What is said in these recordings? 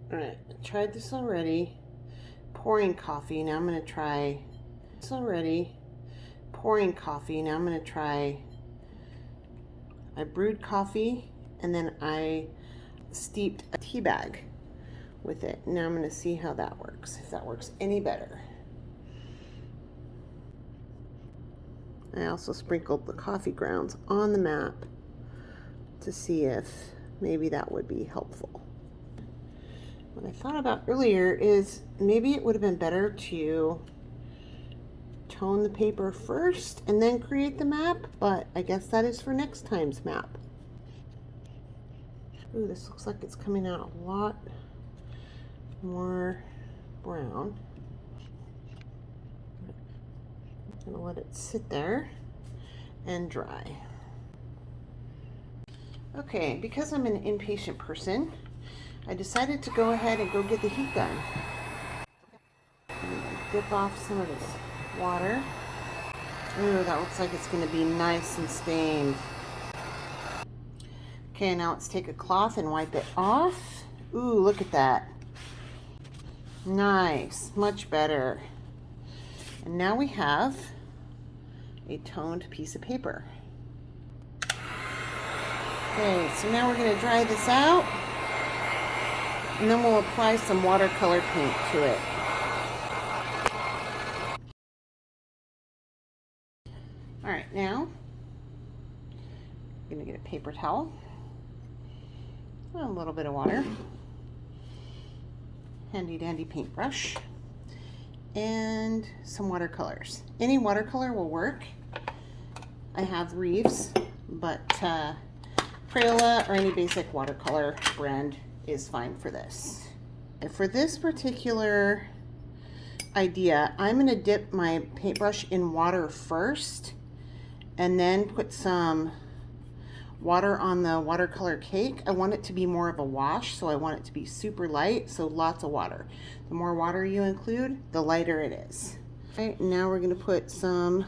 All right, I tried this already. Pouring coffee. Now I'm going to try this already. Pouring coffee. Now I'm going to try. I brewed coffee and then I steeped a tea bag with it. Now I'm going to see how that works, if that works any better. I also sprinkled the coffee grounds on the map to see if maybe that would be helpful. What I thought about earlier is maybe it would have been better to tone the paper first and then create the map, but I guess that is for next time's map. Ooh, this looks like it's coming out a lot more brown. I'm gonna let it sit there and dry. Okay, because I'm an impatient person, I decided to go ahead and go get the heat gun. Dip off some of this water. Ooh, that looks like it's gonna be nice and stained. Okay, now let's take a cloth and wipe it off. Ooh, look at that. Nice, much better. And now we have a toned piece of paper. Okay, so now we're going to dry this out, and then we'll apply some watercolor paint to it. All right, now I'm going to get a paper towel, a little bit of water, handy dandy paintbrush, and some watercolors. Any watercolor will work. I have Reeves, but Crayola or any basic watercolor brand is fine for this. And for this particular idea, I'm going to dip my paintbrush in water first and then put some water on the watercolor cake. I want it to be more of a wash, so I want it to be super light, so lots of water. The more water you include, the lighter it is. Okay, now we're going to put some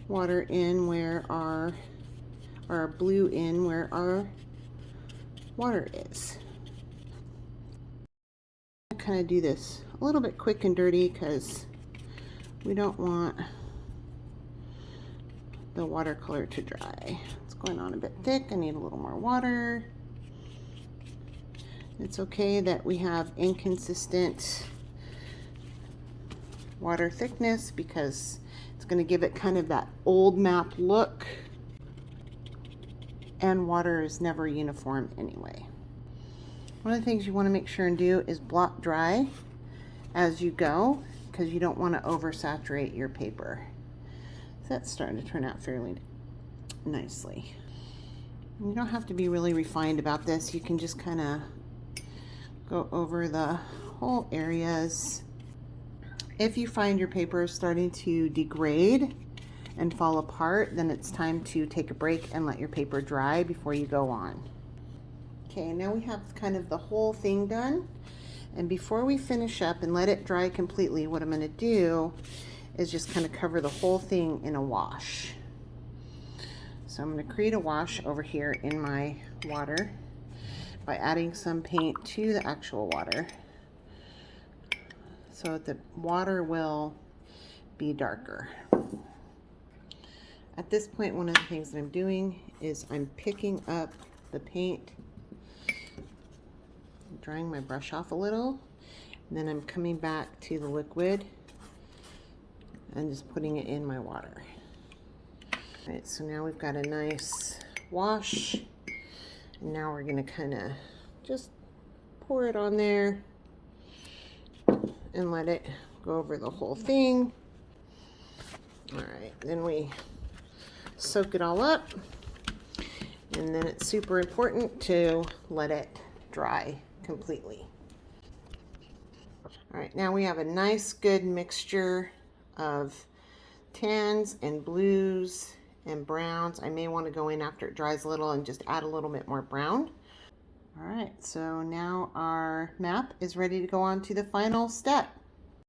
water in where our blue in where our water is. I kind of do this a little bit quick and dirty because we don't want the watercolor to dry. It's going on a bit thick. I need a little more water. It's okay that we have inconsistent water thickness because it's going to give it kind of that old map look, and water is never uniform anyway. One of the things you want to make sure and do is blot dry as you go because you don't want to oversaturate your paper. So that's starting to turn out fairly nicely. You don't have to be really refined about this. You can just kind of go over the whole areas. If you find your paper is starting to degrade and fall apart, then it's time to take a break and let your paper dry before you go on. Okay, now we have kind of the whole thing done. And before we finish up and let it dry completely, what I'm going to do is just kind of cover the whole thing in a wash. So I'm going to create a wash over here in my water by adding some paint to the actual water so the water will be darker. At this point, one of the things that I'm doing is I'm picking up the paint, drying my brush off a little, and then I'm coming back to the liquid and just putting it in my water. All right, so now we've got a nice wash, and now we're going to kind of just pour it on there and let it go over the whole thing. All right, then we soak it all up, and then it's super important to let it dry completely. All right, now we have a nice good mixture of tans and blues and browns. I may want to go in after it dries a little and just add a little bit more brown. All right, so now our map is ready to go on to the final step.